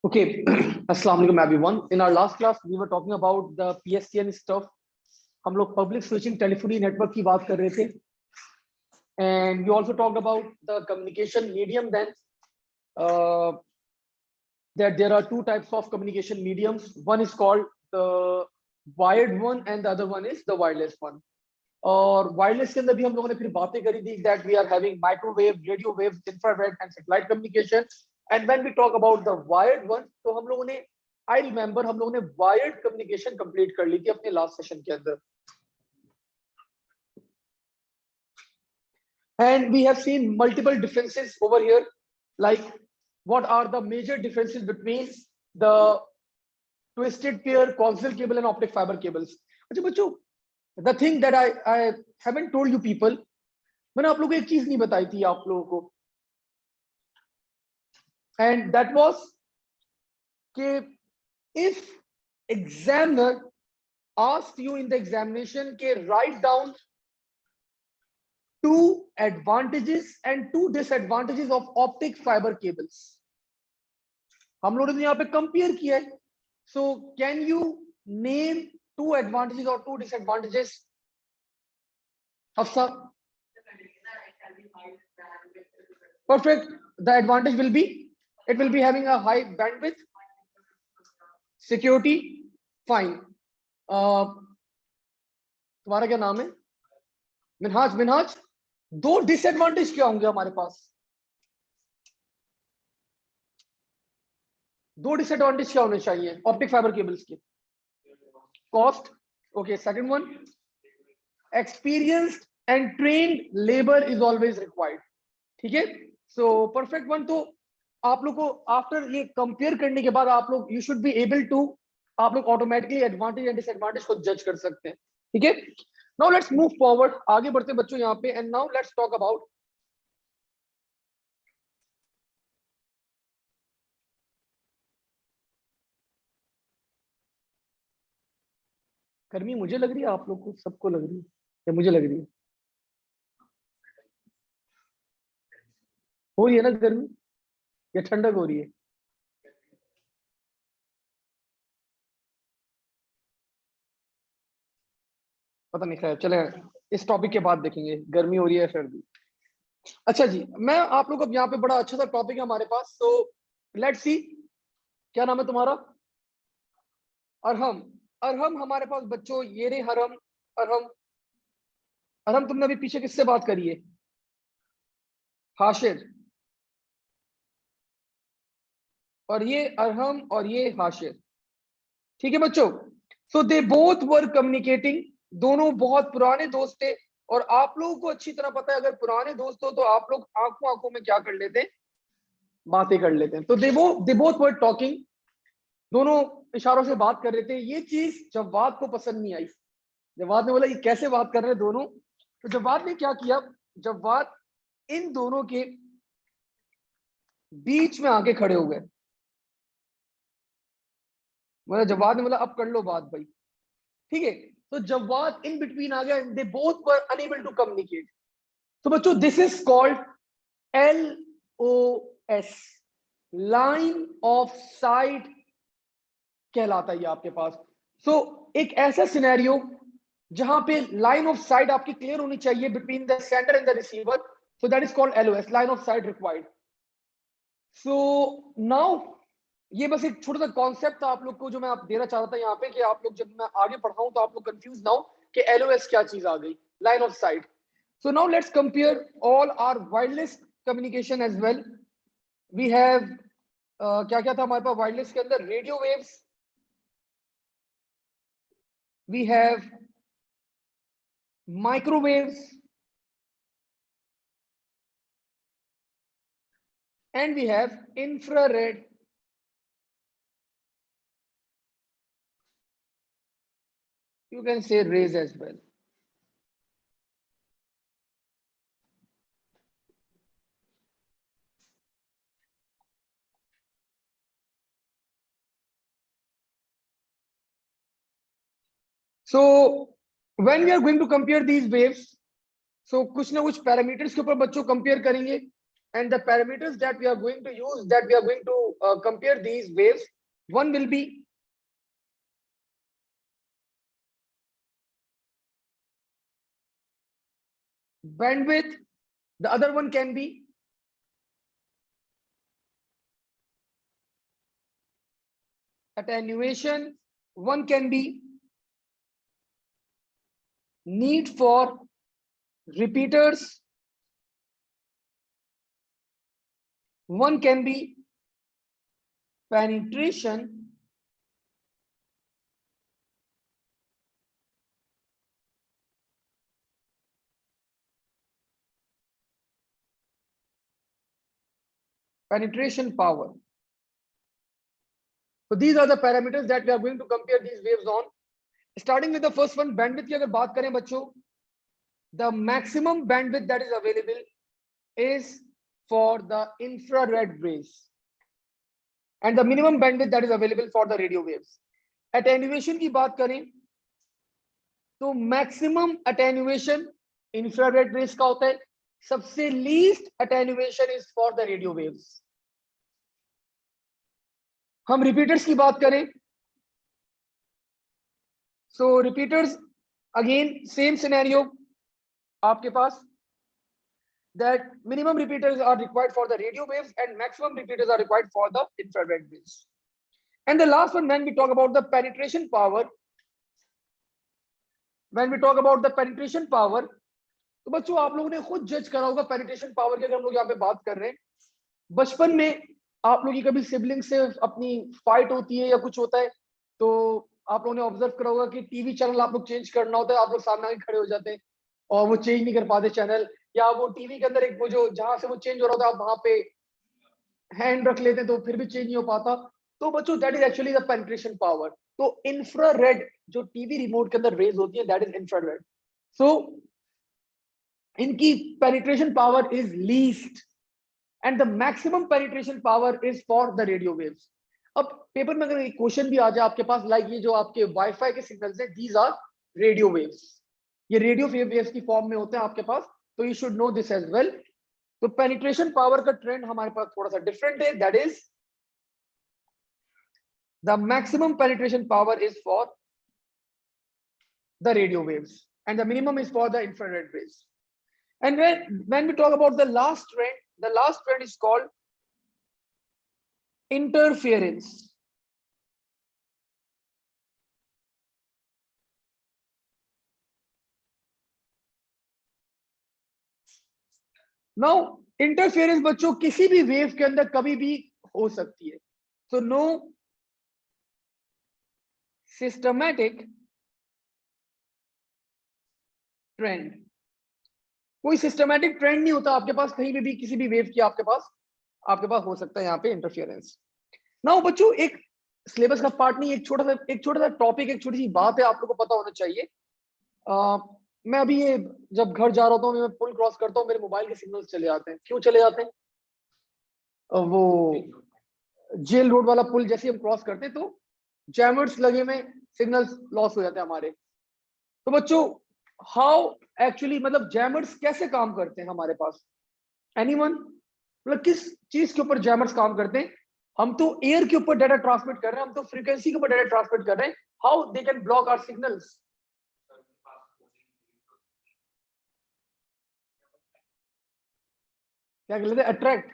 Okay, Assalamu alaikum everyone. In our last class, we were talking about the PSTN stuff. हम लोग public switching telephony network की बात कर रहे थे, and we also talked about the communication medium. Then uh, that there are two types of communication mediums. One is called the wired one, and the other one is the wireless one. और wireless के अंदर भी हम लोगों ने फिर बातें करी थी that we are having microwave, radio waves, infrared and satellite communication. And when we talk about the wired one, तो हम लोगों ने I remember हम लोगों ने wired communication complete कर ली थी अपने last session के अंदर. And we have seen multiple differences over here, like what are the major differences between the twisted pair, coaxial cable and optic fiber cables. अच्छा बच्चों, the thing that I haven't told you people, मैंने आप लोगों को एक चीज नहीं बताई थी आप लोगों को, and that was कि if examiner asked you in the examination कि write down two advantages and two disadvantages of optic fiber cables, हम लोगों ने यहाँ पे कंपेयर किया है. So can you name two advantages or two disadvantages? Hafsa? Perfect. The advantage will be, it will be having a high bandwidth. Security, fine. तुम्हारा क्या नाम है? मिनहाज. मिनहाज, दो डिसएडवांटेज क्या होंगे हमारे पास? दो डिसएडवांटेज क्या होने चाहिए ऑप्टिक फाइबर केबल्स के? Cost. Okay. Second one, experienced and trained labour is always required. ठीक है. So perfect one. तो आप लोग को आफ्टर ये कंपेयर करने के बाद आप लोग you should be able to, आप लोग ऑटोमेटिकली एडवांटेज एंड डिसएडवांटेज को जज कर सकते हैं. ठीक है. नाउ लेट्स मूव फॉरवर्ड, आगे बढ़ते बच्चों यहाँ पे. And now let's talk about गर्मी. मुझे लग रही है, आप लोग को सबको लग रही है या मुझे लग रही है? हो रही है ना गर्मी या ठंडक हो रही है? पता नहीं, खैर चले, इस टॉपिक के बाद देखेंगे गर्मी हो रही है सर्दी. अच्छा जी, मैं आप लोग को यहाँ पे बड़ा अच्छा सा टॉपिक है हमारे पास. तो लेट्स सी, क्या नाम है तुम्हारा? अरहम. अरहम हमारे पास बच्चों ये रे हरम. अरहम. अरहम तुमने अभी पीछे किससे बात करी है? हाशिर. और ये अरहम और ये हाशिर. ठीक है बच्चों. सो दे बोथ वर कम्युनिकेटिंग. दोनों बहुत पुराने दोस्त थे. और आप लोगों को अच्छी तरह पता है, अगर पुराने दोस्त हो तो आप लोग आंखों आंखों में क्या कर लेते हैं? बातें कर लेते हैं. तो दे बोथ वर टॉकिंग. दोनों इशारों से बात कर रहे थे. ये चीज जवाद को पसंद नहीं आई. जवाद ने बोला ये कैसे बात कर रहे हैं दोनों. तो जवाद ने क्या किया? जवाद इन दोनों के बीच में आके खड़े हो गए. मतलब जवाद ने बोला अब कर लो बात भाई. ठीक है. तो जवाद इन बिटवीन आ गया. They both were unable to communicate. तो बच्चों this is called LOS, line of sight कहलाता है ये आपके पास. सो एक ऐसा सिनेरियो जहां पे लाइन ऑफ साइट आपकी क्लियर होनी चाहिए between the sender and the receiver. So that is called LOS, line of site required. So now ये बस एक छोटा सा कॉन्सेप्ट था आप लोग को जो मैं आप देना चाह रहा था यहाँ पे, कि आप लोग जब मैं आगे पढ़ाऊं तो आप लोग कंफ्यूज ना हो कि LOS क्या चीज आ गई, line of sight. So now let's compare all our wireless communication as well. We have क्या क्या था हमारे पास वायरलेस के अंदर? Radio waves, we have microwaves, and we have infrared. You can say rays as well. So when we are going to compare these waves, so कुछ ना कुछ पैरामीटर्स के ऊपर बच्चों कंपेयर करेंगे. and the parameters that we are going to use, that we are going to compare these waves, one will be bandwidth, the other one can be attenuation, one can be need for repeaters, one can be penetration, power. So these are the parameters that we are going to compare these waves on. Starting with the first one, bandwidth की अगर बात करें बच्चों, the maximum bandwidth that is available is for the infrared waves, and the minimum bandwidth that is available for the radio waves. Attenuation की बात करें तो maximum attenuation infrared waves का होता है, सबसे least attenuation is for the radio waves. हम repeaters की बात करें, so repeaters again same scenario, आपके पास that minimum repeaters are required for the radio waves and maximum repeaters are required for the infrared waves. And the last one, when we talk about the penetration power, तो बच्चों आप लोगों ने खुद जज करा होगा पेनिट्रेशन पावर की अगर हम लोग यहाँ पे बात कर रहे हैं, बचपन में आप लोगों की कभी सिबलिंग से अपनी फाइट होती है या कुछ होता है, तो आप लोगों ने ऑब्जर्व करा होगा कि टीवी चैनल आप लोग चेंज करना होता है, आप लोग सामने आके खड़े हो जाते हैं और वो चेंज नहीं कर पाते चैनल, या वो टीवी के अंदर एक वो जो जहां से वो चेंज हो रहा होता है आप वहां पे हैंड रख लेते हैं तो फिर भी चेंज नहीं हो पाता. तो बच्चों that is actually the penetration power. तो इंफ्रारेड जो टीवी रिमोट के अंदर रेज होती है दैट इज इंफ्रारेड. सो इनकी penetration power is least and the maximum penetration power is for the radio waves. अब पेपर में अगर एक क्वेश्चन भी आ जाए आपके पास, लाइक ये जो आपके वाईफाई के सिग्नल्स हैं, दीज आर रेडियो वेव्स, ये रेडियो वेव्स की फॉर्म में होते हैं आपके पास, तो you should know this as well. तो पेनिट्रेशन पावर का ट्रेंड हमारे पास थोड़ा सा डिफरेंट है, that is the maximum penetration power is for the radio waves and the minimum is for the infrared waves. And when we talk about the last trend is called interference. Now interference बच्चों किसी भी wave के अंदर कभी भी हो सकती है. So no systematic ट्रेंड, कोई सिस्टमैटिक ट्रेंड नहीं होता आपके पास कहीं भी किसी भी वेव की आपके पास हो सकता है यहाँ पे इंटरफेरेंस. नाउ बच्चों एक सिलेबस का पार्ट नहीं, एक छोटा सा टॉपिक, एक छोटी सी बात है आप लोगों को पता होना चाहिए. मैं अभी ये जब घर जा रहा हूँ मैं पुल क्रॉस करता हूँ, मेरे मोबाइल के सिग्नल्स चले जाते हैं. क्यों चले जाते हैं? वो जेल रोड वाला पुल जैसे हम क्रॉस करते हैं तो जैमर्स लगे में सिग्नल्स लॉस हो जाते हैं हमारे. तो बच्चों हाउ एक्चुअली मतलब जैमर्स कैसे काम करते हैं हमारे पास? एनीवन? मतलब किस चीज के ऊपर जैमर्स काम करते हैं? हम तो एयर के ऊपर डाटा ट्रांसमिट कर रहे हैं, हम तो फ्रीक्वेंसी के ऊपर डाटा ट्रांसमिट कर रहे हैं. How they can block our signals? क्या कहते हैं? अट्रैक्ट.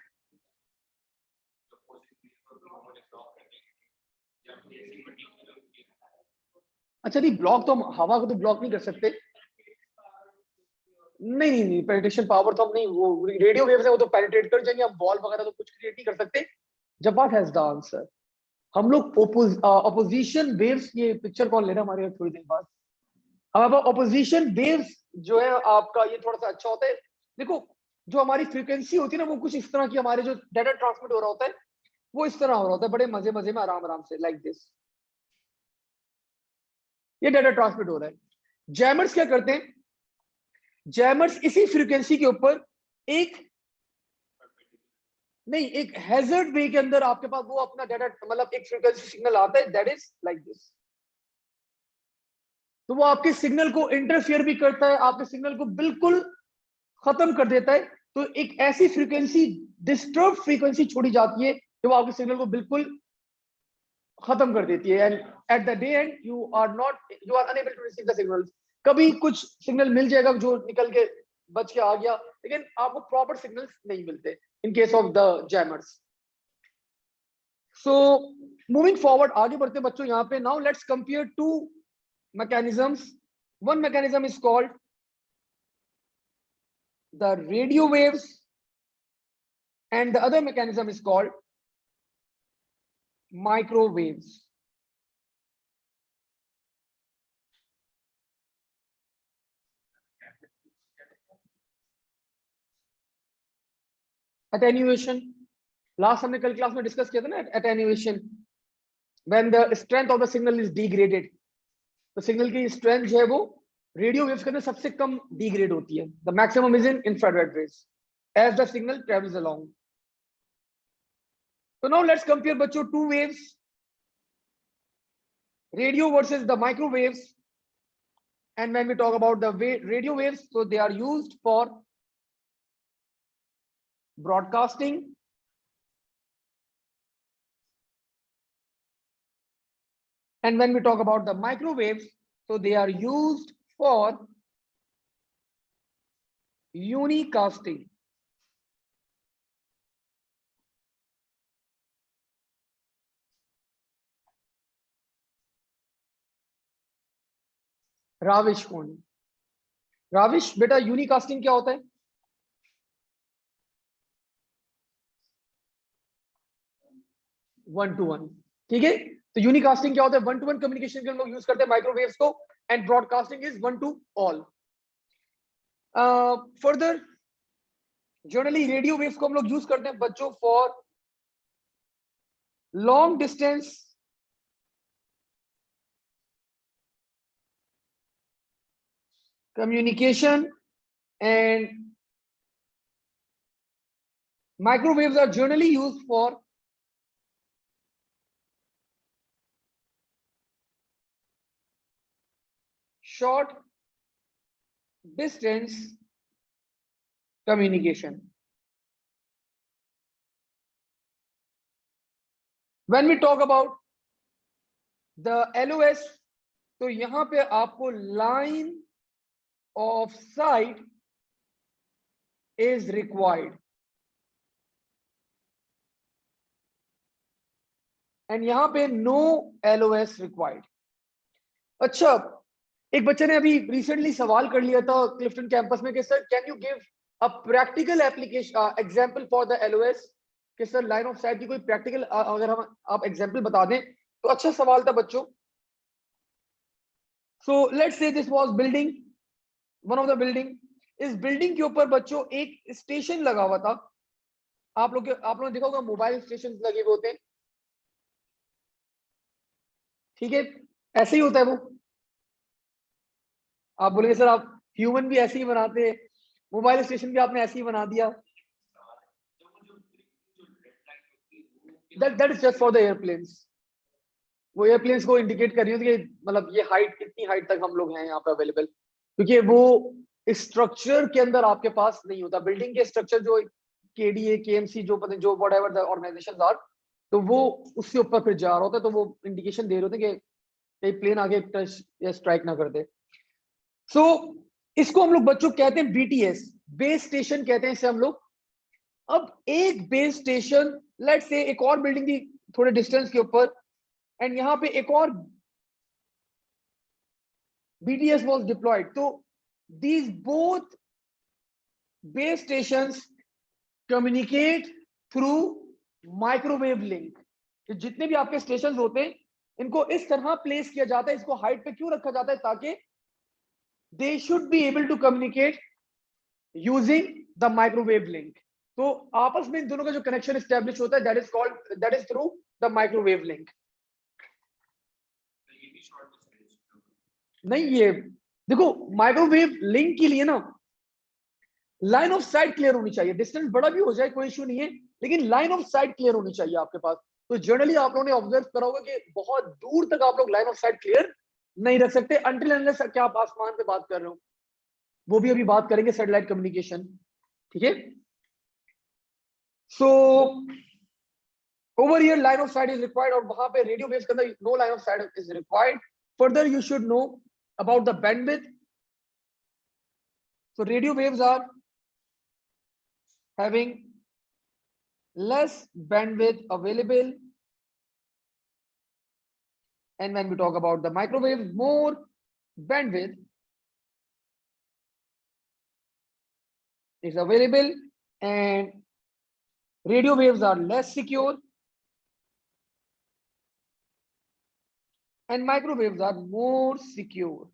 अच्छा नहीं, ब्लॉक तो हम हवा को तो ब्लॉक नहीं कर सकते. नहीं पेनिट्रेशन पावर तो हम नहीं, वो रेडियो वेव्स है वो तो पेनिट्रेट कर जाएंगे, हम वॉल वगैरह तो कुछ क्रिएट नहीं कर सकते. जवाब हैज द आंसर. हम लोग ऑपोजिशन वेव्स, ये पिक्चर कौन ले रहा है हमारे थोड़ी देर बाद. अब ऑपोजिशन वेव्स जो है आपका ये थोड़ा सा अच्छा होता है. देखो जो हमारी फ्रीक्वेंसी होती है ना वो कुछ इस तरह की, हमारे जो डाटा ट्रांसमिट हो रहा होता है वो इस तरह हो रहा होता है, बड़े मजे में आराम से लाइक दिस, ये डाटा ट्रांसमिट हो रहा है. जैमर्स क्या करते हैं? जैमर्स इसी फ्रीक्वेंसी के ऊपर एक हैजर्ड वे के अंदर आपके पास वो अपना डाटा मतलब एक फ्रीक्वेंसी सिग्नल आता है दैट इज लाइक दिस. तो वो आपके सिग्नल को इंटरफियर भी करता है, आपके सिग्नल को बिल्कुल खत्म कर देता है. तो एक ऐसी फ्रीक्वेंसी, डिस्टर्ब फ्रीक्वेंसी छोड़ी जाती है जो आपके सिग्नल को बिल्कुल खत्म कर देती है, and at the day end you are unable to receive the signals. कभी कुछ सिग्नल मिल जाएगा जो निकल के बच के आ गया, लेकिन आपको प्रॉपर सिग्नल्स नहीं मिलते in case of the jammers. So moving forward, आगे बढ़ते बच्चों यहाँ पे। Now let's compare to mechanisms. One mechanism is called the radio waves and the other mechanism is called microwaves. Attenuation, last हमने कल class में डिस्कस किया था ना, attenuation, when the strength of the signal is degraded, तो signal की strength जो है वो रेडियो वेव्स के अंदर सबसे कम डिग्रेड होती है। The maximum is in infrared rays as the signal travels along. So now let's compare बच्चों two waves, radio versus the microwaves. And when we talk about the radio waves, so they are used for broadcasting, and when we talk about the microwaves, so they are used for unicasting. Rubbish कौन? Rubbish बेटा, यूनिकास्टिंग क्या होता है? One two one, ठीक है। तो यूनिकास्टिंग क्या होता है? वन टू वन कम्युनिकेशन के लोग यूज करते हैं माइक्रोवेव्स को, and broadcasting is one two all. Further generally radio waves को हम लोग यूज करते हैं बच्चों for long distance communication, and microwaves are generally used for short distance communication. When we talk about the LOS, तो यहां पे आपको line of sight is required, and यहां पे no LOS required. अच्छा, एक बच्चे ने अभी रिसेंटली सवाल कर लिया था क्लिफ्टन कैंपस में कि sir can you give a practical application example for the LOS, कि सर लाइन ऑफ साइट की कोई प्रैक्टिकल अगर हम आप एग्जांपल बता दें तो अच्छा सवाल था बच्चों। So let's say this was building, one of the building, इस बिल्डिंग के ऊपर बच्चों एक स्टेशन लगा हुआ था। आप लोगों ने देखा होगा मोबाइल स्टेशन लगे हुए होते हैं, ठीक है, ऐसे ही होता है वो। आप बोलेंगे सर आप ह्यूमन भी ऐसे ही बनाते हैं, मोबाइल स्टेशन भी आपने ऐसे ही बना दिया। that is just for the airplanes, वो एयरप्लेन्स को इंडिकेट कर रही होती है कि मतलब ये हाइट, कितनी हाइट तक हम लोग हैं यहाँ पे अवेलेबल, क्योंकि वो स्ट्रक्चर के अंदर आपके पास नहीं होता। बिल्डिंग के स्ट्रक्चर जो KDA KMC जो पता जो व्हाटएवर द ऑर्गेनाइजेशंस आर, तो वो उससे ऊपर फिर जा रहा होता है, तो वो इंडिकेशन दे रहे होते हैं कि कहीं प्लेन आगे टच या स्ट्राइक ना कर दे। सो इसको हम लोग बच्चों कहते हैं BTS, बेस स्टेशन कहते हैं इसे हम लोग। अब एक बेस स्टेशन, लेट्स से एक और बिल्डिंग थी थोड़े डिस्टेंस के ऊपर, एंड यहाँ पे एक और BTS was deployed, तो these both base stations communicate through microwave link। जितने भी आपके स्टेशन होते हैं इनको इस तरह प्लेस किया जाता है, इसको हाइट पे क्यों रखा जाता है, ताकि they should be able to communicate using the microwave link। तो आपस में इन दोनों का जो कनेक्शन एस्टेब्लिश होता है that is through the microwave link। नहीं, ये देखो माइक्रोवेव लिंक के लिए ना लाइन ऑफ साइट क्लियर होनी चाहिए, डिस्टेंस बड़ा भी हो जाए कोई इश्यू नहीं है, लेकिन लाइन ऑफ साइट क्लियर होनी चाहिए आपके पास। तो जनरली आप लोगों ने ऑब्जर्व करा होगा कि बहुत दूर तक आप लोग लाइन ऑफ साइट क्लियर नहीं रख सकते अनटिल अनलेस क्या आप आसमान पे बात कर रहे हो, वो भी अभी बात करेंगे सैटेलाइट कम्युनिकेशन, ठीक है। सो over here line of sight is required, और वहां पे radio waves के अंदर no line of sight is required. Further you should know about the bandwidth. So radio waves are having less bandwidth available, and when we talk about the microwaves, more bandwidth is available, and radio waves are less secure and microwaves are more secure.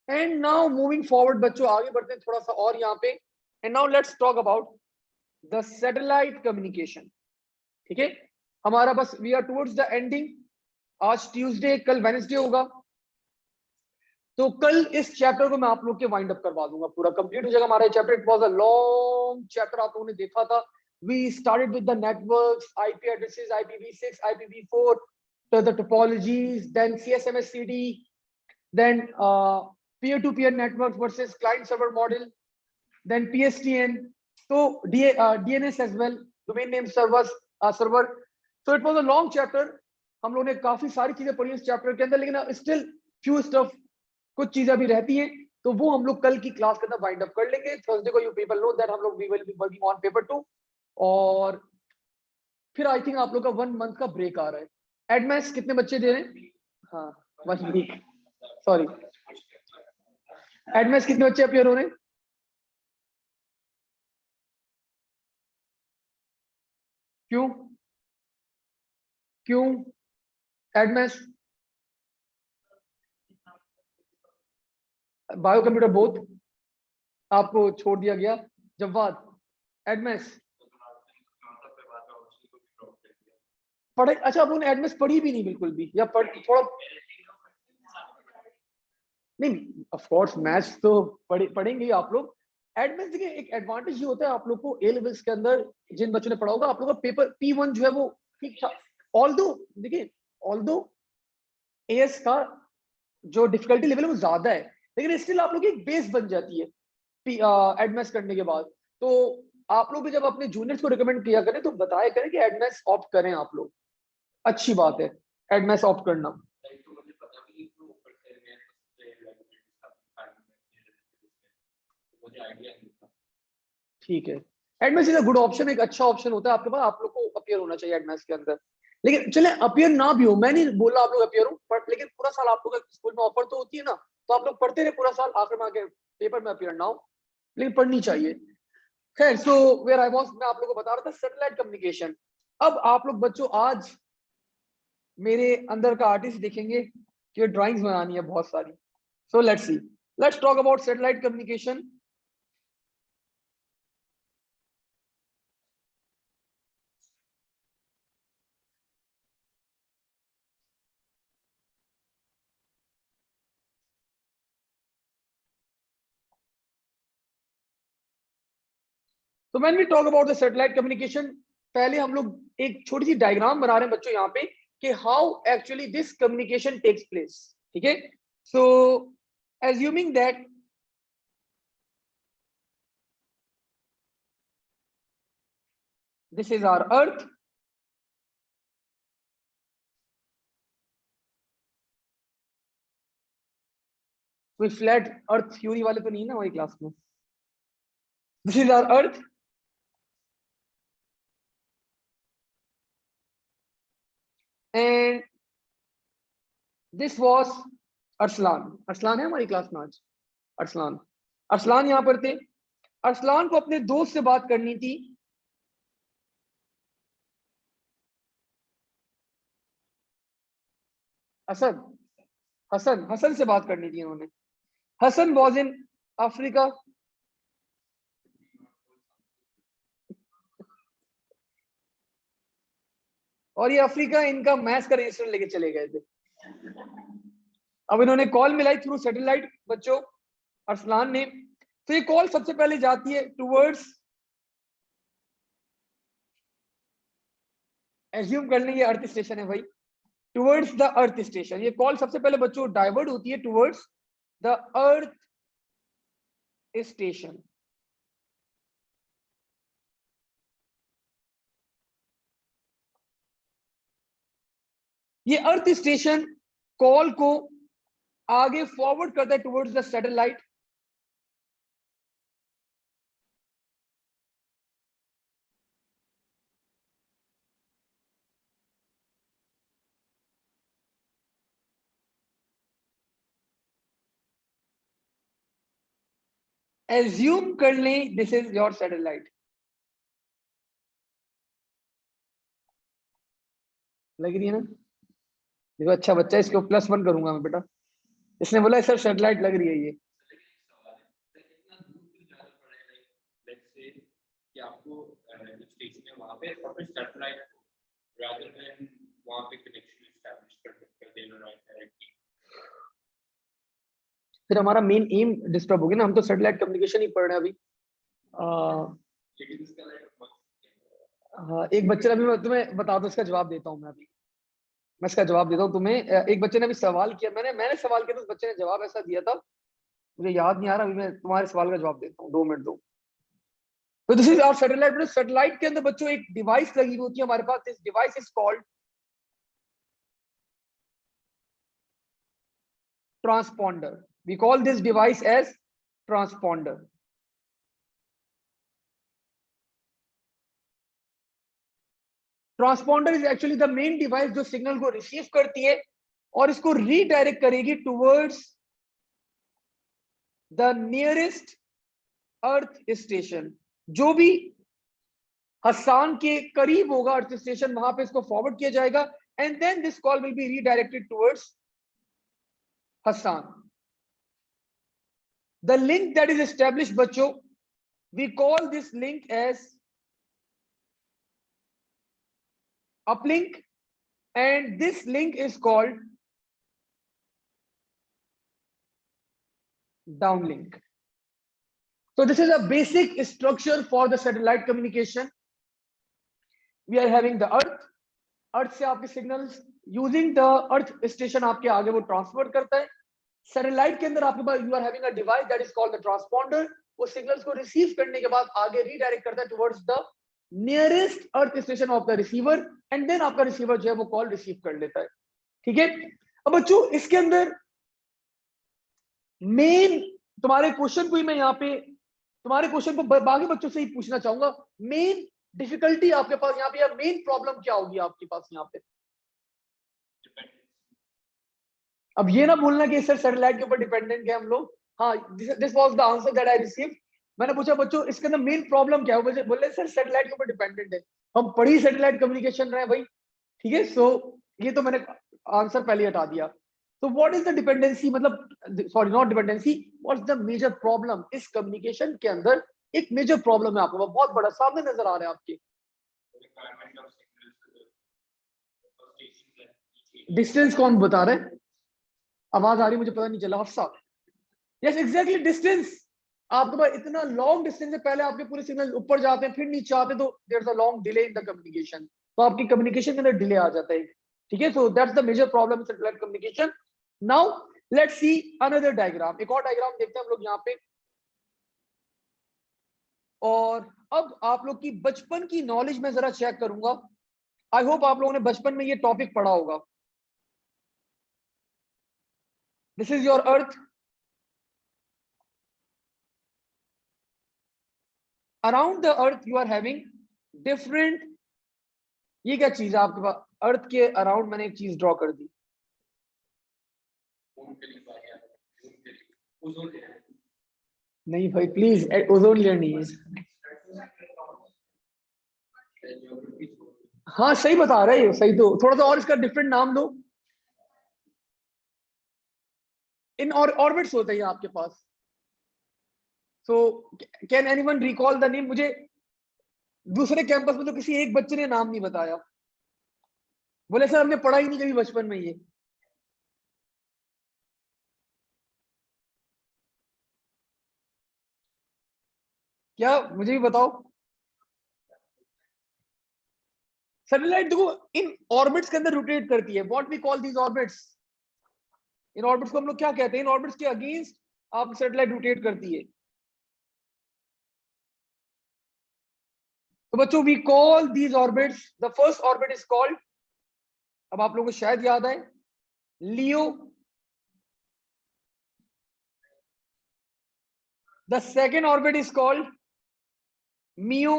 And now moving forward, बच्चों आगे बढ़ते हैं थोड़ा सा और यहाँ पे. And now let's talk about the satellite communication. ठीक है, हमारा बस we are towards the ending. आज ट्यूसडे, कल वेडनेसडे होगा, तो कल इस चैप्टर को मैं आप लोग के वाइंड अप करवा दूंगा, पूरा कंप्लीट हो जाएगा हमारा chapter. It was a long chapter, आप लोगों ने देखा था. We started with the networks, IP addresses, IPv6, IPv4, the topologies, then CSMS-CD, then peer-to-peer networks versus client-server model, then PSTN, so DNS as well, domain name server. So it was a long chapter. हम लोगों ने काफी सारी चीजें पढ़ी इस chapter के अंदर, लेकिन स्टिल फ्यू स्टफ, कुछ चीजें भी रहती हैं, तो वो हम लोग कल की क्लास के अंदर वाइंड अप कर लेंगे. थर्सडे को यू पीपल नो दैट हम लोग we will be working on paper 2, और फिर आई थिंक आप लोग का 1 मंथ का ब्रेक आ रहा है. एडमेस कितने बच्चे दे रहे हैं? हाँ, 1 वीक, सॉरी. एडमेस कितने बच्चे अपियर हो रहे हैं? क्यों क्यों एडमेस? बायो कंप्यूटर बोथ आपको छोड़ दिया गया. जवाद, एडमेस पढ़े? अच्छा, आप एडमेस पढ़ी भी नहीं बिल्कुल भी, या पढ़ थोड़ा? नहीं, ऑफ कोर्स मैथ्स तो पढ़ेंगे आप लोग. एडमेस देखिए, एक एडवांटेज ये होता है आप लोग को ए लेवल्स के अंदर, जिन बच्चों ने पढ़ा होगा, आप लोग का पेपर P1 जो है वो ठीक था. ऑल्दो देखिए, ऑल्दो एएस का जो डिफिकल्टी लेवल है वो ज्यादा है, लेकिन स्टिल आप लोग की एक बेस बन जाती है एडमेस करने के बाद. तो आप लोग भी जब अपने जूनियर्स को रिकमेंड किया करें तो बताया करें कि एडमेस ऑप्ट करें आप लोग. अच्छी बात है एडमेस ऑप्ट करना. ठीक है, एडमेस इज अ गुड ऑप्शन, एक अच्छा ऑप्शन होता है आपके पास. आप लोग को अपियर होना चाहिए एडमेस के अंदर. लेकिन चले अपियर ना भी हो, मैं नहीं बोल रहा आप लोग अपियर हो, बट लेकिन पूरा साल आप लोग स्कूल में ऑफर तो होती है ना, तो आप लोग पढ़ते रहे पूरा साल, आखिर में आके पेपर में अपियर ना हो, लेकिन पढ़नी चाहिए. खैर, सो वेयर आई वाज, मैं आप लोगों को बता रहा था सैटेलाइट कम्युनिकेशन. अब आप लोग बच्चों आज मेरे अंदर का आर्टिस्ट देखेंगे कि ड्राइंग्स बनानी है बहुत सारी. So let's see, let's talk about satellite communication. तो when we talk about the satellite communication, पहले हम लोग एक छोटी सी डायग्राम बना रहे हैं बच्चों यहाँ पे कि how actually this communication takes place. ठीक है, so assuming that this is our earth, कोई फ्लैट अर्थ थ्योरी वाले तो नहीं ना हमारी क्लास में. This is our earth, and this was Arsalan. Arsalan है हमारी क्लास में आज? अरसलान यहाँ पर थे. अरसलान को अपने दोस्त से बात करनी थी. हसन से बात करनी थी उन्होंने. Hasan was in Africa. और ये अफ्रीका इनका मैथ्स का रजिस्टर लेके चले गए थे. अब इन्होंने कॉल मिलाई थ्रू सैटेलाइट बच्चों, अरसलान ने. तो ये कॉल सबसे पहले जाती है टूवर्ड्स, एज्यूम कर लेंगे अर्थ स्टेशन है भाई, टुवर्ड्स द अर्थ स्टेशन। ये कॉल सबसे पहले बच्चों डाइवर्ट होती है टुवर्ड्स द अर्थ स्टेशन। ये अर्थ स्टेशन कॉल को आगे फॉरवर्ड करता है टुवर्ड्स द सैटेलाइट। एज्यूम कर लें दिस इज योर सैटेलाइट। लग रही है ना? देखो अच्छा बच्चा, इसको +1 करूंगा मैं बेटा। इसने बोला सर सैटेलाइट लग रही है ये। आपको स्टेशन है वहां पे और फिर सैटेलाइट rather than वहां पे कनेक्शन एस्टैब्लिश कर देना डायरेक्टली, फिर हमारा मेन एम डिस्टर्ब हो गया ना। हम तो सैटेलाइट कम्युनिकेशन ही पढ़ रहे हैं अभी। लेकिन इसका हाँ, एक बच्चे ने अभी, मैं तुम्हें बता दो, इसका जवाब देता हूँ मैं अभी। मैं इसका जवाब देता हूँ तुम्हें। एक बच्चे ने अभी सवाल किया, मैंने सवाल किया तो उस बच्चे ने जवाब ऐसा दिया था, मुझे याद नहीं आ रहा। अभी मैं तुम्हारे सवाल का जवाब देता हूँ, 2 मिनट दो। तो this is our satellite. Satellite के अंदर बच्चों एक डिवाइस लगी होती है हमारे पास। This device is called transponder. We call this device as transponder. Transponder is actually the main device जो सिग्नल को रिसीव करती है और इसको रीडायरेक्ट करेगी towards the nearest earth station. जो भी हसान के करीब होगा अर्थ स्टेशन, वहां पे इसको फॉरवर्ड किया जाएगा and then this call will be redirected towards हसान। The link that is established बच्चों, we call this link as uplink and this link is called downlink. So this is a basic structure for the satellite communication. We are having the earth से आपके signals using the earth station आपके आगे वो transfer करता है। Satellite के अंदर आपके पास you are having a device that is called the transponder। वो सिग्नल्स को रिसीव करने के बाद आगे रीडायरेक्ट करता है towards the nearest earth station of the receiver and then आपका रिसीवर जो है वो कॉल रिसीव कर लेता है। ठीक है। अब बच्चों इसके अंदर मेन तुम्हारे क्वेश्चन को ही मैं यहाँ पे, तुम्हारे क्वेश्चन को बाकी बच्चों से ही पूछना चाहूंगा। मेन डिफिकल्टी आपके पास यहाँ पे या मेन प्रॉब्लम क्या होगी आपके पास यहाँ पे? अब ये ना बोलना कि सर सैटेलाइट के ऊपर डिपेंडेंट है हम लोग। हाँ, this was the answer that I received. मैंने पूछा बच्चों इसके अंदर मेन प्रॉब्लम क्या है, मुझे बोले सर सैटेलाइट के ऊपर डिपेंडेंट है। हम पढ़ी सैटेलाइट कम्युनिकेशन रहे भाई। ठीक है, सो ये तो मैंने आंसर पहले हटा दिया। तो व्हाट इज द डिपेंडेंसी, मतलब sorry not dependency, what's the major problem इस कम्युनिकेशन के अंदर? एक मेजर प्रॉब्लम है आपको बहुत बड़ा, सामने नजर आ रहा है आपके। डिस्टेंस कौन बता रहे? आवाज आ रही मुझे पता नहीं चला। Hafsa, yes exactly distance. आपके पास इतना लॉन्ग डिस्टेंस है, पहले आपके पूरे सिग्नल ऊपर जाते हैं फिर नीचे आते हैं, तो there is a long delay in the communication. तो आपकी कम्युनिकेशन के अंदर डिले आ जाता है। ठीक है, so that's the major problem in satellite communication. Now let's see another diagram. एक और डायग्राम देखते हैं हम लोग यहाँ पे। और अब आप लोग की बचपन की नॉलेज में जरा चेक करूंगा। आई होप आप लोगों ने बचपन में ये टॉपिक पढ़ा होगा। This is your earth. Around the earth you are having different, ये क्या चीज है आपके पास? अर्थ के अराउंड मैंने एक चीज ड्रॉ कर दी। नहीं भाई प्लीज, ओजोन लेयर नहीं है। हाँ सही बता रहे हो, सही। तो थोड़ा सा और इसका डिफरेंट नाम दो। इन और ऑर्बिट्स होते हैं आपके पास। So can anyone recall the name? मुझे दूसरे कैंपस में तो किसी एक बच्चे ने नाम नहीं बताया। बोले सर हमने पढ़ा ही नहीं कभी बचपन में ये। क्या, मुझे भी बताओ। सैटेलाइट देखो इन ऑर्बिट्स के अंदर रोटेट करती है, what we call these orbits, इन ऑर्बिट्स को हम लोग क्या कहते हैं, इन ऑर्बिट्स के अगेंस्ट आप सैटेलाइट रोटेट करती है। तो बच्चों we call these orbits, the first orbit is called, अब आप लोगों को शायद याद आए, LEO, the second orbit is called MEO,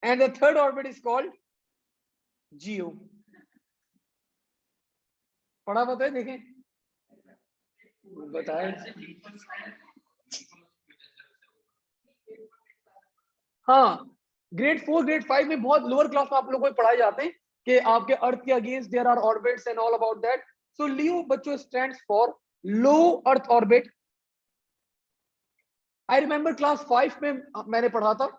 and the third orbit is called Geo. पढ़ा बताए देखें, बताए। हाँ, ग्रेड 4 ग्रेड 5 में बहुत लोअर क्लास में आप लोगों को पढ़ाए जाते हैं कि आपके अर्थ के against there are orbits and all about that. So LEO बच्चों stands for low earth orbit. I remember class 5 में मैंने पढ़ा था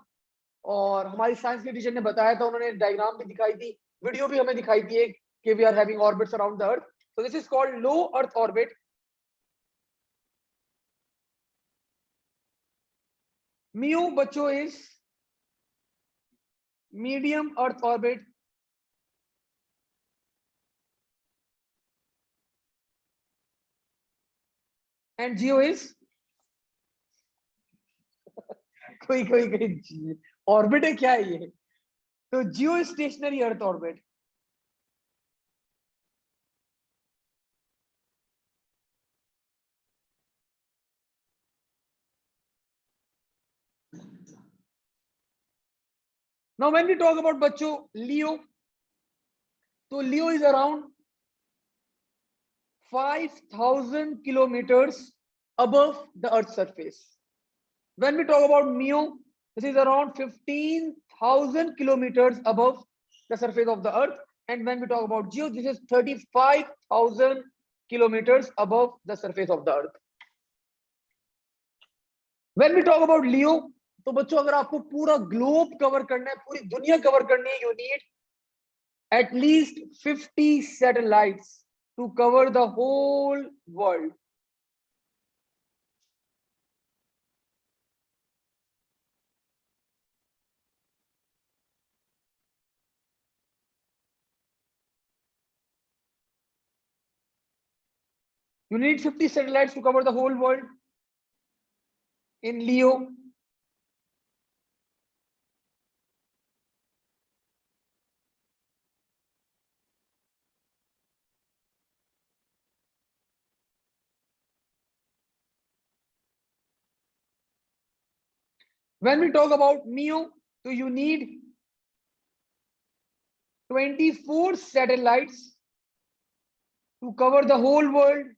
और हमारी साइंस के टीचर ने बताया था, उन्होंने डायग्राम भी दिखाई थी, वीडियो भी हमें दिखाई थी कि we are having orbits around the earth, so this is called low earth orbit. MEO बच्चों is medium earth orbit, and GEO is कोई ऑर्बिट है क्या है ये, तो geostationary earth orbit. Now when we talk about बच्चों LEO, तो LEO is around 5000 kilometers above the earth's surface. When we talk about Mio, this is around 15,000 kilometers above the surface of the earth, and when we talk about Geo, this is 35,000 kilometers above the surface of the earth. When we talk about Leo, तो बच्चों अगर आपको पूरा globe cover करना है, पूरी दुनिया cover करनी है, you need at least 50 satellites to cover the whole world. You need 50 satellites to cover the whole world in Leo. When we talk about Mio, so you need 24 satellites to cover the whole world.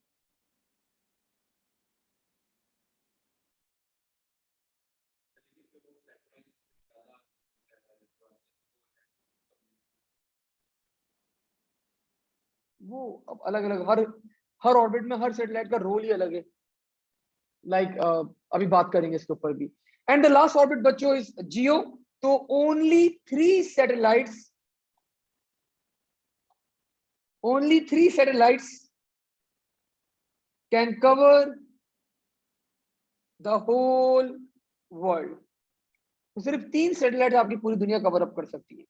वो अब अलग अलग हर orbit में हर satellite का role ही अलग है, like अभी बात करेंगे इसके ऊपर भी। एंड द लास्ट ऑर्बिट बच्चों इज जियो, तो only 3 satellites can cover the whole world. तो सिर्फ 3 सैटेलाइट आपकी पूरी दुनिया कवर अप कर सकती है।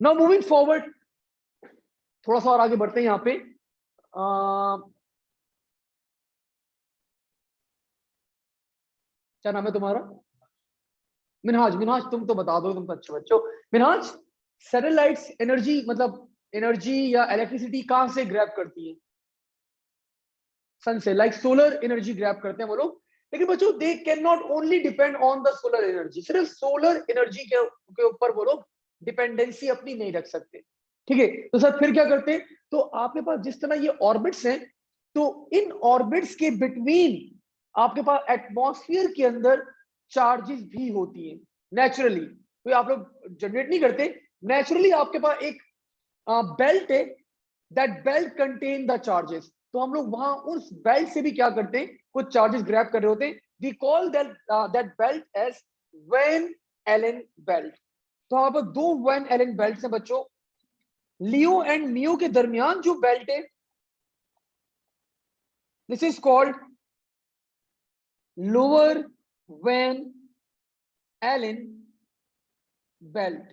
नाउ मूविंग फॉरवर्ड, थोड़ा सा और आगे बढ़ते हैं यहाँ पे। क्या नाम है तुम्हारा? मिनहाज। मिनहाज तुम तो बता दो, तुम तो अच्छे बच्चो। मिनहाज, सैटेलाइट्स एनर्जी मतलब एनर्जी या इलेक्ट्रिसिटी कहां से ग्रैब करती है? सन से, लाइक सोलर एनर्जी ग्रैब करते हैं वो लोग, लेकिन बच्चों they can not only depend on the solar energy, सिर्फ सोलर एनर्जी के ऊपर वो लोग डिपेंडेंसी अपनी नहीं रख सकते, ठीक है। तो सर फिर क्या करते हैं, तो आपके पास जिस तरह ये ऑर्बिट्स हैं, तो इन ऑर्बिट्स के बिटवीन आपके पास एटमॉस्फेयर के अंदर चार्जेस भी होती हैं नेचुरली, कोई आप लोग जनरेट नहीं करते, नेचुरली आपके पास एक बेल्ट है, that belt contain the charges, तो हम लोग वहां उस बेल्ट से भी क्या करते हैं, कुछ चार्जेस ग्रैब कर रहे होते हैं, we call that belt as Van Allen belt. तो यहाँ पर 2 वैन एलन बेल्ट हैं बच्चों, लियो एंड मियो के दरमियान जो बेल्ट है This is called lower Van Allen belt.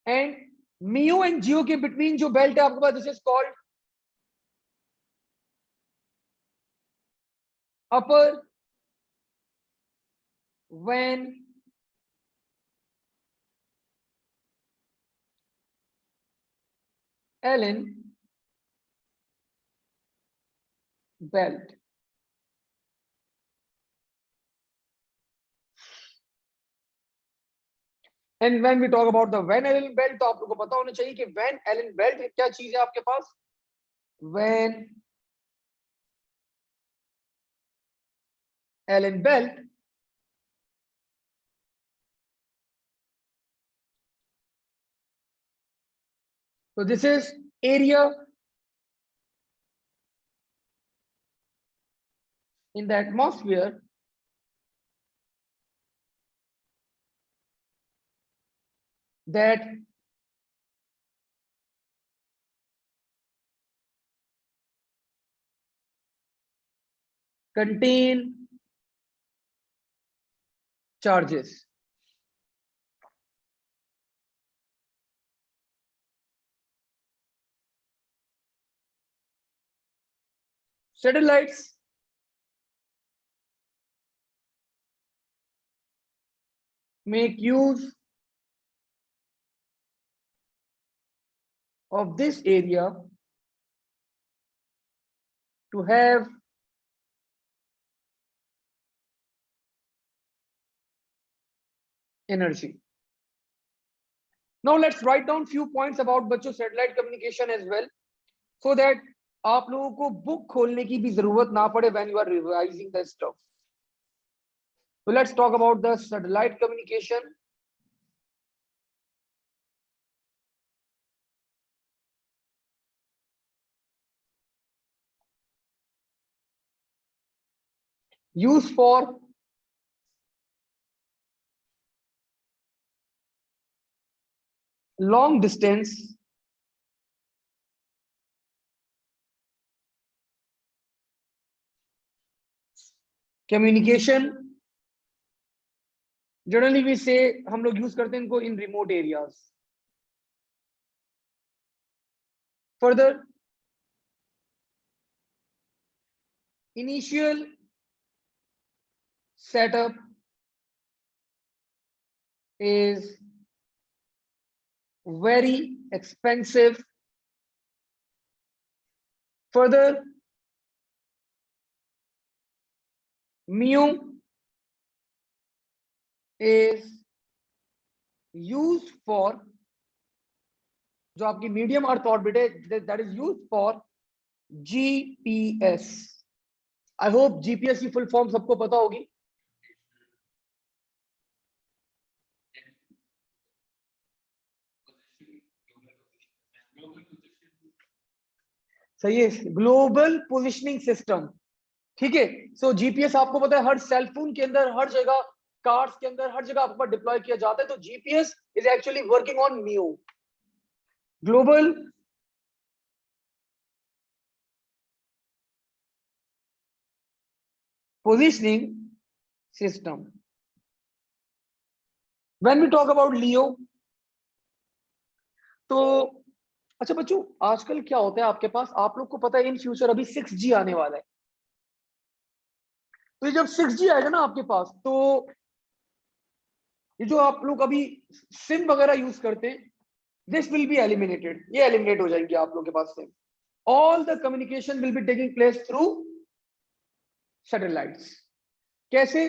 And MIO and GEO के बिटवीन जो बेल्ट है आपके पास, this is called upper Van Allen belt. And when we talk about the Van Allen belt, तो आप लोगों को पता होना चाहिए कि Van Allen belt क्या चीज है आपके पास. Van Allen belt so this is area in the atmosphere that contain charges. Satellites make use of this area to have energy. Now let's write down few points about बच्चों satellite communication as well, so that आप लोगों को book खोलने की भी जरूरत ना पड़े when you are revising the stuff. So let's talk about the satellite communication. Used for long distance communication. Generally we say हम लोग यूज करते हैं इनको in remote areas. Further, initial setup is very expensive. Further, MIO is used for जो आपकी medium earth orbit है, that is used for GPS. I hope GPS की full form सबको पता होगी. सही है, ग्लोबल पोजिशनिंग सिस्टम. ठीक है. सो जीपीएस आपको पता है हर सेलफोन के अंदर, हर जगह, कार्स के अंदर, हर जगह आपके पास डिप्लॉय किया जाता है. तो GPS is actually working on MIO, global positioning system. When we talk about LEO, तो अच्छा बच्चों आजकल क्या होता है आपके पास, आप लोग को पता है इन फ्यूचर अभी 6G आने वाला है. तो जब 6G आएगा ना आपके पास, तो ये जो आप लोग अभी सिम वगैरह यूज करते हैं, दिस विल बी एलिमिनेटेड. ये एलिमिनेट हो जाएंगे आप लोग के पास SIM. All the communication will be taking place through satellites. कैसे?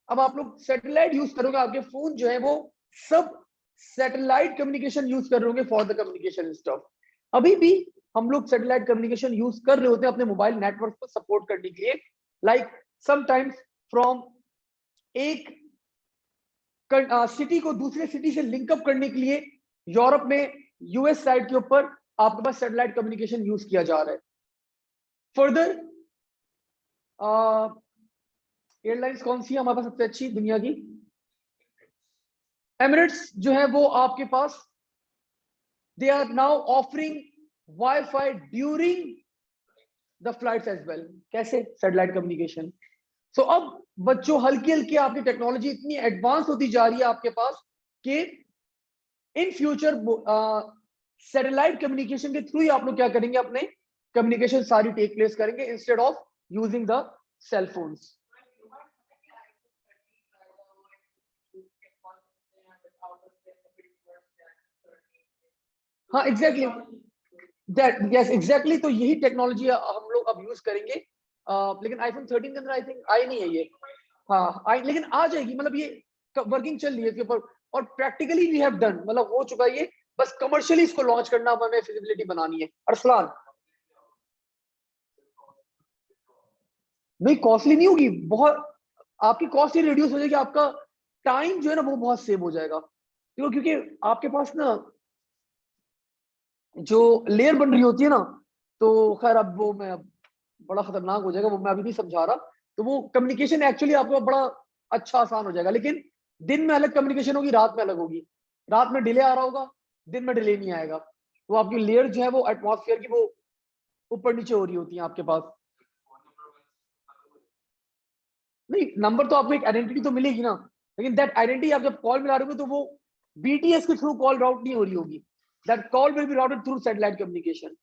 अब आप लोग सैटेलाइट यूज करोगे, आपके फोन जो है वो सब सैटेलाइट कम्युनिकेशन यूज कर रहे होंगे फॉर द कम्युनिकेशन स्टफ. अभी भी हम लोग सैटेलाइट कम्युनिकेशन यूज कर रहे होते हैं अपने मोबाइल नेटवर्क को सपोर्ट करने के लिए. लाइक समटाइम्स फ्रॉम एक सिटी को दूसरे सिटी से लिंकअप करने के लिए यूरोप में, यूएस साइड के ऊपर आपके पास सैटेलाइट कम्युनिकेशन यूज किया जा रहा है. फर्दर, एयरलाइंस कौन सी है हमारे पास सबसे अच्छी दुनिया की? एमिरेट्स जो है वो आपके पास, they are now offering wifi during the flights as well. कैसे? Satellite communication. सो अब बच्चों हल्की हल्की आपकी टेक्नोलॉजी इतनी एडवांस होती जा रही है आपके पास कि इन फ्यूचर सैटेलाइट कम्युनिकेशन के थ्रू ही आप लोग क्या करेंगे, अपने कम्युनिकेशन सारी टेक प्लेस करेंगे instead of using the cell phones. हाँ एग्जैक्टली, दैट यस एग्जैक्टली। तो यही टेक्नोलॉजी हम लोग अब यूज करेंगे। लेकिन आईफोन 13 के अंदर आई थिंक आई नहीं है ये। हाँ आई, लेकिन आ जाएगी, मतलब ये वर्किंग चल रही है इसके ऊपर, और प्रैक्टिकली वी हैव डन, मतलब हो चुका है ये। बस कमर्शियली इसको लॉन्च करना, अब हमें फिजिबिलिटी बनानी है। अरसलान, नहीं कॉस्टली नहीं होगी बहुत, आपकी कॉस्ट ही रिड्यूस हो जाएगी, आपका टाइम जो है ना वो बहुत सेव हो जाएगा। क्योंकि आपके पास ना जो लेयर बन रही होती है ना, तो खैर अब वो मैं बड़ा खतरनाक हो जाएगा, वो मैं अभी नहीं समझा रहा। तो वो कम्युनिकेशन एक्चुअली आपको बड़ा अच्छा आसान हो जाएगा, लेकिन दिन में अलग कम्युनिकेशन होगी, रात में अलग होगी। रात में डिले आ रहा होगा, दिन में डिले नहीं आएगा। तो आपकी लेयर जो है वो एटमॉस्फेयर की वो ऊपर नीचे हो रही होती है आपके पास। नहीं नंबर तो आपको एक आइडेंटिटी तो मिलेगी ना, लेकिन दैट आइडेंटिटी आप जब कॉल मिला रहे हो तो वो बीटीएस के थ्रू कॉल राउट नहीं हो रही होगी। That call will B routed through satellite communication.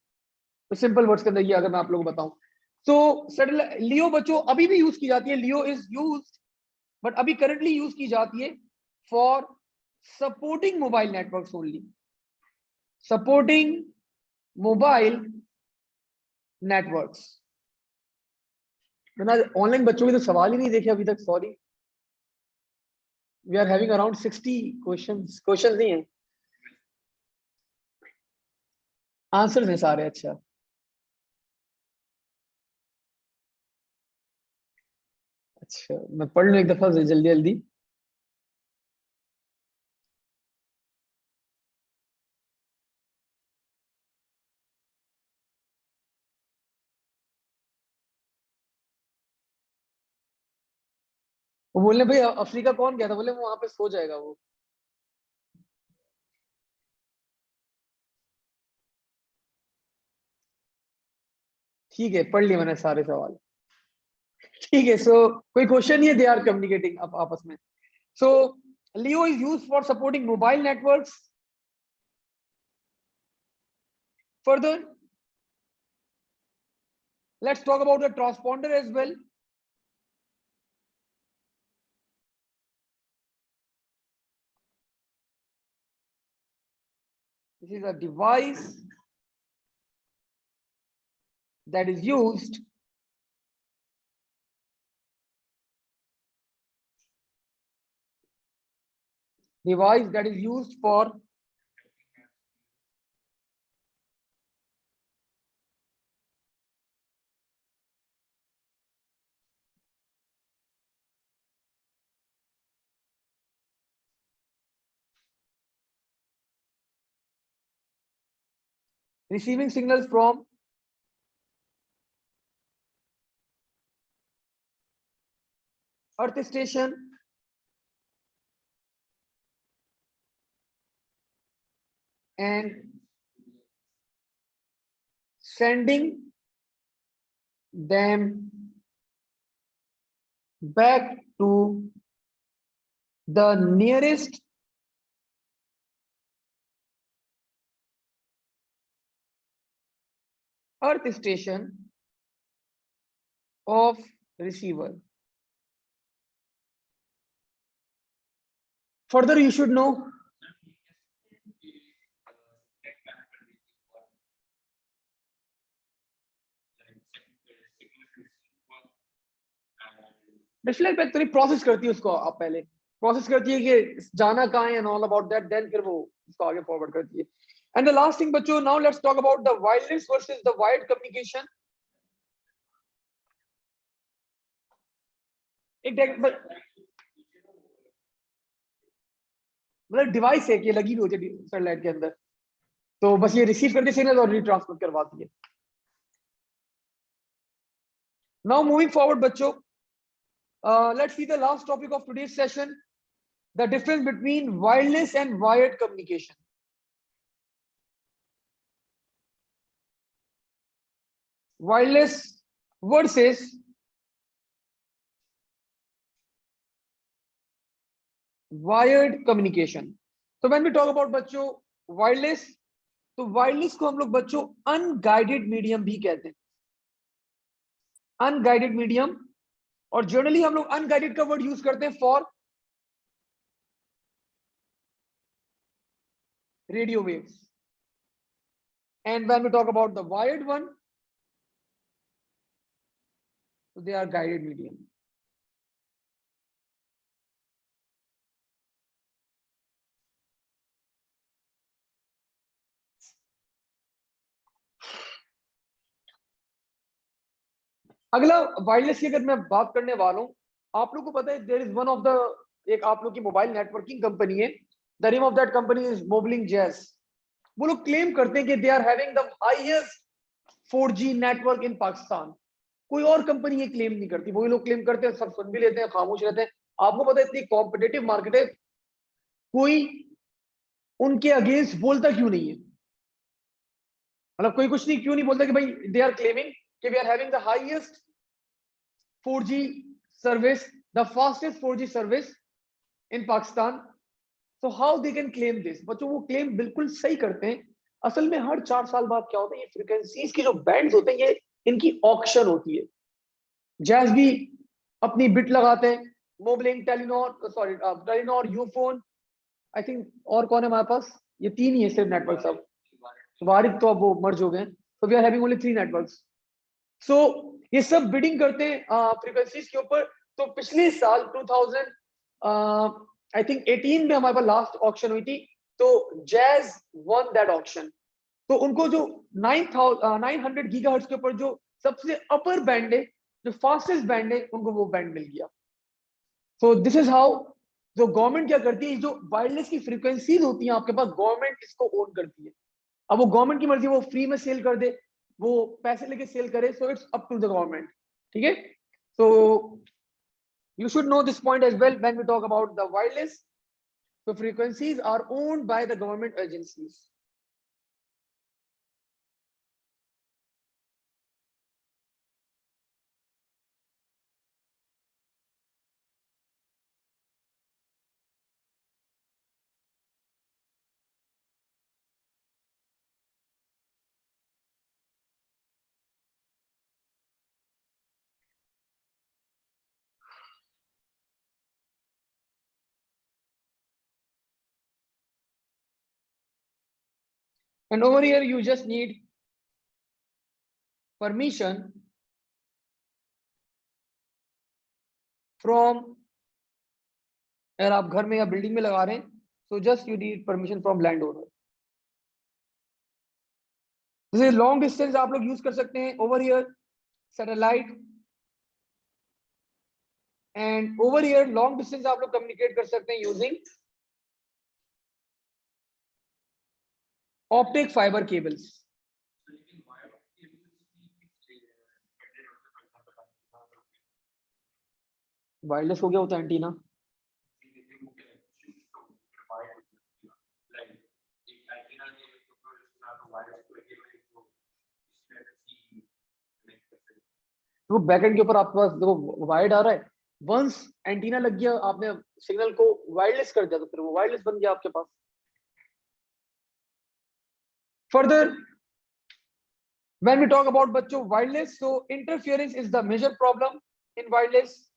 तो सिंपल वर्ड्स के अंदर ये अगर मैं आप लोगों को बताऊं, तो सैटेलाइट लियो बच्चों अभी भी यूज की जाती है, लियो इज यूज, बट अभी करंटली यूज की जाती है for supporting mobile networks only, supporting mobile networks. मैंने ऑनलाइन बच्चों के तो सवाल ही नहीं देखे अभी तक, sorry. We are having around 60 questions, questions नहीं है, आंसर्स हैं सारे। अच्छा अच्छा, मैं पढ़ लूं एक दफा से जल्दी जल्दी। वो बोले भाई अफ्रीका कौन गया था, बोले वहां पे सो जाएगा वो। ठीक है पढ़ लिए मैंने सारे सवाल। ठीक है, सो कोई क्वेश्चन नहीं है, दे आर कम्युनिकेटिंग आपस में। So LEO is used for supporting mobile networks. Further let's talk about the transponder as well. This is a device that is used for receiving signals from earth station and sending them back to the nearest earth station of receiver. Further you should know display पे थोड़ी process करती है उसको, आप पहले process करती है कि जाना कहाँ है and all about that, then फिर वो उसको आगे फॉरवर्ड करती है। एंड द लास्ट थिंग बच्चों, now let's talk about the wireless versus the wired communication. एक मतलब डिवाइस है कि लगी हुई होती है सैटेलाइट के अंदर, तो बस ये रिसीव करके सिग्नल और रिट्रांसमिट करवाती है। नाउ मूविंग फॉरवर्ड बच्चों, let's see the last topic of today's session, the difference between wireless and wired communication. wireless versus wired communication. So when we talk about बच्चों wireless, तो wireless को हम लोग बच्चों अनगाइडेड मीडियम भी कहते हैं, अनगाइडेड मीडियम। और जनरली हम लोग अनगाइडेड का वर्ड यूज करते हैं for radio waves, and when we talk about the wired one, so they are guided medium. अगला वायरलेस की अगर मैं बात करने वाला हूं, आप लोग को पता है there is one of the, एक आप लोग की मोबाइल नेटवर्किंग कंपनी है, the name of that company is Mobilink Jazz. वो लोग क्लेम करते हैं कि they are having the highest 4G network in Pakistan. कोई और कंपनी ये क्लेम नहीं करती, वही लोग क्लेम करते हैं, सब सुन भी लेते हैं, खामोश रहते हैं। आपको पता है इतनी कॉम्पिटिटिव मार्केट है, कोई उनके अगेंस्ट बोलता क्यों नहीं है? मतलब कोई कुछ नहीं क्यों नहीं बोलता कि भाई दे आर क्लेमिंग कि we are having the highest 4G service, the fastest 4G service in Pakistan. So how they can claim this? बच्चों वो क्लेम बिल्कुल सही करते हैं। असल में हर 4 साल बाद क्या होता है, ये फ्रीक्वेंसीज की जो बैंड्स होते हैं, ये इनकी ऑक्शन होती है। जैज भी अपनी बिट लगाते हैं, Mobilink, Telenor, sorry Telenor, Ufone, I think और कौन है हमारे पास, ये 3 ही है सिर्फ नेटवर्क। सब वारिद तो अब वो मर्ज हो गए, so we are having only 3 networks. सो ये सब बिडिंग करते हैं फ्रीक्वेंसीज के ऊपर। तो पिछले साल 2000 आई थिंक 18 में हमारे पास लास्ट ऑक्शन हुई थी, तो जैज वन दैट ऑक्शन। तो उनको जो 900 गीगाहर्ट्ज के ऊपर जो सबसे अपर बैंड है, जो फास्टेस्ट बैंड है, उनको वो बैंड मिल गया। सो दिस इज हाउ जो गवर्नमेंट क्या करती है, जो वायरलेस की फ्रीक्वेंसीज होती हैं आपके पास, गवर्नमेंट इसको ओन करती है। अब वो गवर्नमेंट की मर्जी, वो फ्री में सेल कर दे, वो पैसे लेके सेल करे, so it's up to the government. ठीक है, सो you should know this point as well when we talk about the wireless. So frequencies are owned by the government agencies. And over here you just need permission from, अगर आप घर में या building में लगा रहे हैं, so just you need permission from landowner. जैसे लॉन्ग डिस्टेंस आप लोग यूज कर सकते हैं, over here satellite, and over here long distance आप लोग कम्युनिकेट कर सकते हैं using optic fibre cables. Wireless हो गया होता है एंटीना, तो बैकएंड के ऊपर आपके पास देखो वायर्ड आ रहा है, वंस एंटीना लग गया, आपने सिग्नल को वायरलेस कर दिया, तो फिर वो वायरलेस बन गया आपके पास। Further when we talk about बच्चों wireless, so interference is the major problem in wireless.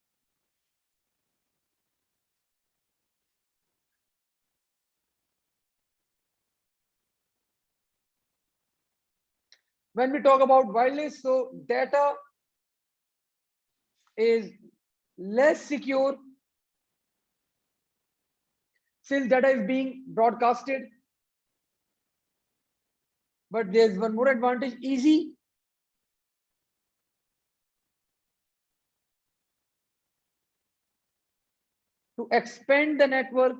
When we talk about wireless, so data is less secure since data is being broadcasted, but there's one more advantage, easy to expand the network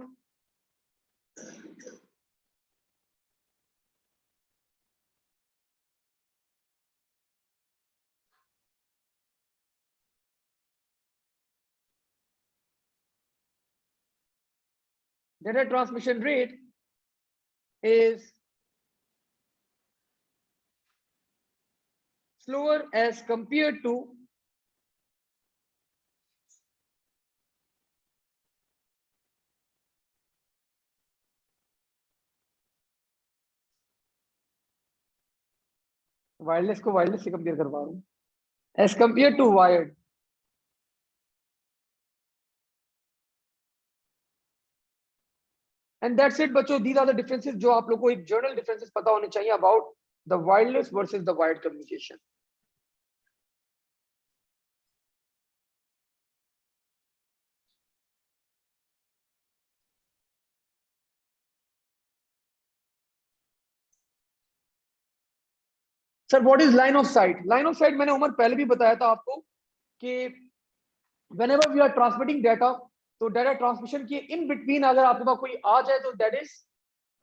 data transmission rate is slower as compared to wireless को wireless से compare करवा रहा हूँ, as compare to wired. And that's it बच्चों, these are the differences जो आप लोग को एक जनरल डिफरेंसेस पता होने चाहिए about the wireless versus the wired communication. Sir what is line of site? Line of site मैंने उमर पहले भी बताया था आपको कि whenever we are transmitting data, तो डाटा ट्रांसमिशन के इन बिटवीन अगर आपके पास कोई आ जाए तो दैट इज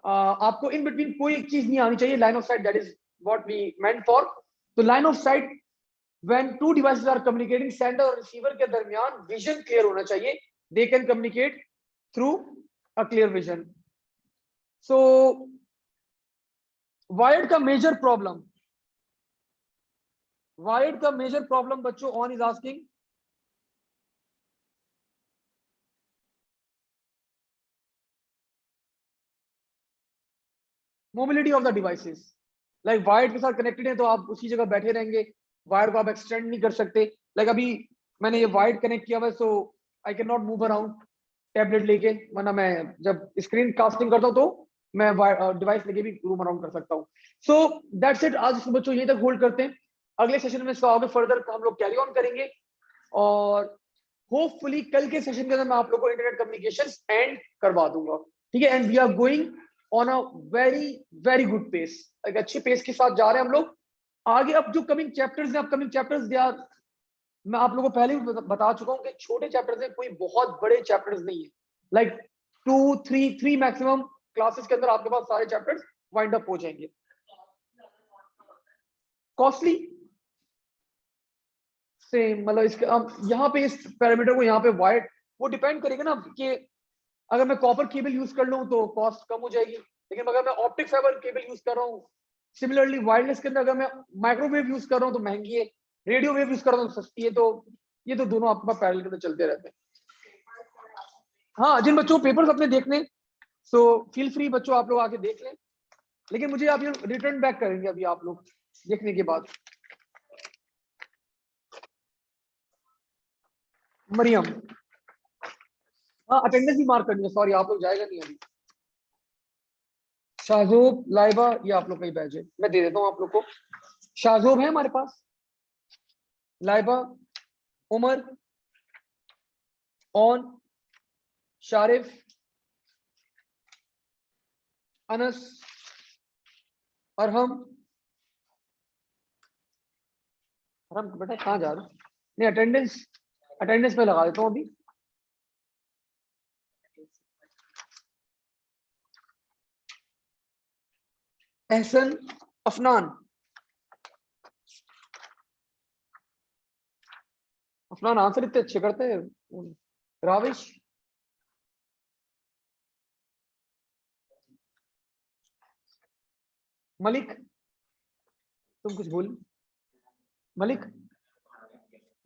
आपको इन बिटवीन कोई एक चीज नहीं आनी चाहिए। Line of sight that is what we meant for. तो line of sight when two devices are communicating, sender और रिसीवर के दरमियान विजन क्लियर होना चाहिए, they can communicate through a clear vision. So wired का मेजर प्रॉब्लम, वायर्ड का major problem बच्चों on is asking mobility of the devices. Like wired के साथ कनेक्टेड है तो आप उसी जगह बैठे रहेंगे, वायर को आप एक्सटेंड नहीं कर सकते। लाइक अभी मैंने ये वायर्ड कनेक्ट किया हुआ है, so I can not move around tablet लेके, वरना मैं जब स्क्रीन कास्टिंग करता हूँ तो मैं डिवाइस लेके भी रूम अराउंड कर सकता हूँ। सो दैट्स इट, आज बच्चों यही तक होल्ड करते हैं। अगले सेशन में इसको आगे फर्दर हम लोग कैरी ऑन करेंगे और होपफुली कल के सेशन के अंदर मैं आप लोगों को इंटरनेट कम्युनिकेशन एंड करवा दूंगा, ठीक है। And we are going on a very very good pace, एक अच्छे पेस के साथ जा रहे हैं हम लोग आगे। अब जो कमिंग चैप्टर्स हैं, अपकमिंग चैप्टर्स दे आर, मैं आप लोगों को पहले भी बता चुका हूं कि छोटे चैप्टर्स हैं, कोई बहुत बड़े चैप्टर्स नहीं है। लाइक 2-3 मैक्सिमम क्लासेस के अंदर आपके पास सारे चैप्टर्स वाइंड अप हो जाएंगे। कॉस्टली सेम, मतलब इसके यहाँ पे इस पैरामीटर को यहाँ पे वायर्ड, वो डिपेंड करेगा ना कि अगर मैं कॉपर केबल यूज कर लूं तो कॉस्ट कम हो जाएगी, लेकिन अगर मैं ऑप्टिक फाइबर केबल यूज कर रहा हूँ, सिमिलरली वायरलेस के अंदर अगर मैं माइक्रोवेव यूज कर रहा हूँ तो महंगी है, रेडियो वेव यूज कर रहा हूँ तो सस्ती है। तो ये तो दोनों आपके पास पैरेलल के अंदर चलते रहते हैं। हाँ, जिन बच्चों को पेपर्स अपने देखने, सो फील फ्री बच्चों आप लोग आके देख लें, लेकिन मुझे आप ये रिटर्न बैक करेंगे अभी आप लोग देखने के बाद। मरियम, हाँ अटेंडेंस भी मार्क करनी है, सॉरी आप लोग जाएगा नहीं अभी। शाहजोब, लाइबा, ये आप लोग का ही बैच है, मैं दे देता हूँ आप लोग को। शाहजोब है हमारे पास, लाइबा, उमर, ऑन, शारिफ, अनस, अरहम। अरहम बेटा कहाँ जा रहा? नहीं, अटेंडेंस, अटेंडेंस में लगा देता हूँ अभी। एहसन, अफनान, अफनान आंसर इतने अच्छे करते हैं। राविश, मलिक, तुम कुछ बोल, मलिक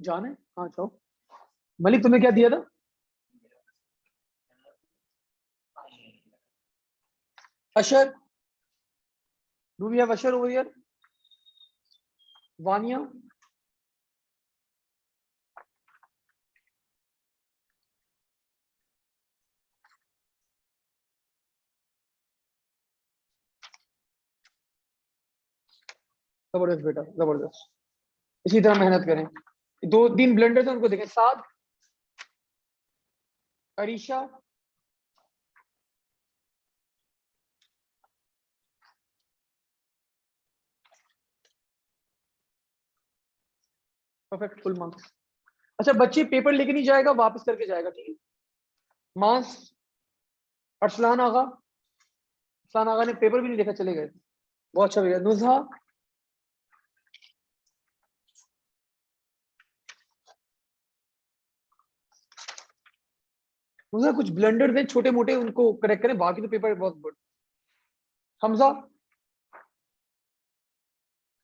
जान है, हाँ जाओ। मलिक तुम्हें क्या दिया था? Asher, do we have Asher over here? Wania, जबरदस्त बेटा जबरदस्त, इसी तरह मेहनत करें। 2-3 ब्लेंडर्स हैं उनको देखें। साद, अरीशा, परफेक्ट, फुल मार्क्स। अच्छा बच्चे पेपर लेके नहीं जाएगा, वापस करके जाएगा, ठीक है। मास, अरसलान आगा, अरसलान आगा ने पेपर भी नहीं देखा, चले गए, बहुत अच्छा भैया। नुजहा, नुजहा कुछ ब्लेंडर हैं छोटे मोटे, उनको करेक्ट करें, बाकी तो पेपर बहुत गुड। हमजा,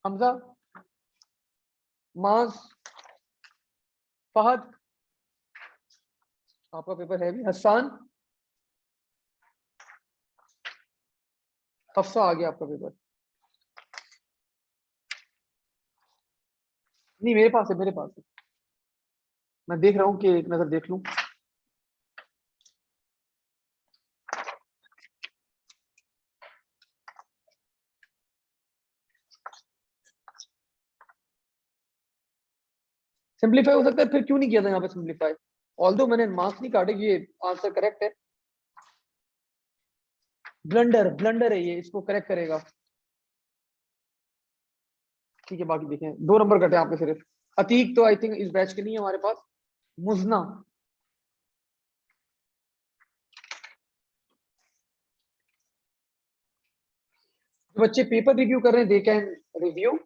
हमजा, मास, फहद आपका पेपर है भी, हसान, हफ्सा आ गया आपका पेपर। नहीं मेरे पास है, मेरे पास है, मैं देख रहा हूँ कि एक नजर देख लूं। सिंप्लीफाई हो सकता है, फिर क्यों नहीं किया था यहाँ पे सिंप्लीफाई? ऑल्दो मैंने मार्क्स नहीं काटे कि ये आंसर करेक्ट है। ब्लंडर, ब्लंडर है ये, इसको करेक्ट करेगा। ठीक है, बाकी देखें, 2 नंबर कटे आपके सिर्फ। अतीक तो आई थिंक इस बैच के नहीं है हमारे पास। मुजना, जो बच्चे पेपर रिव्यू कर रहे हैं दे कैन रिव्यू।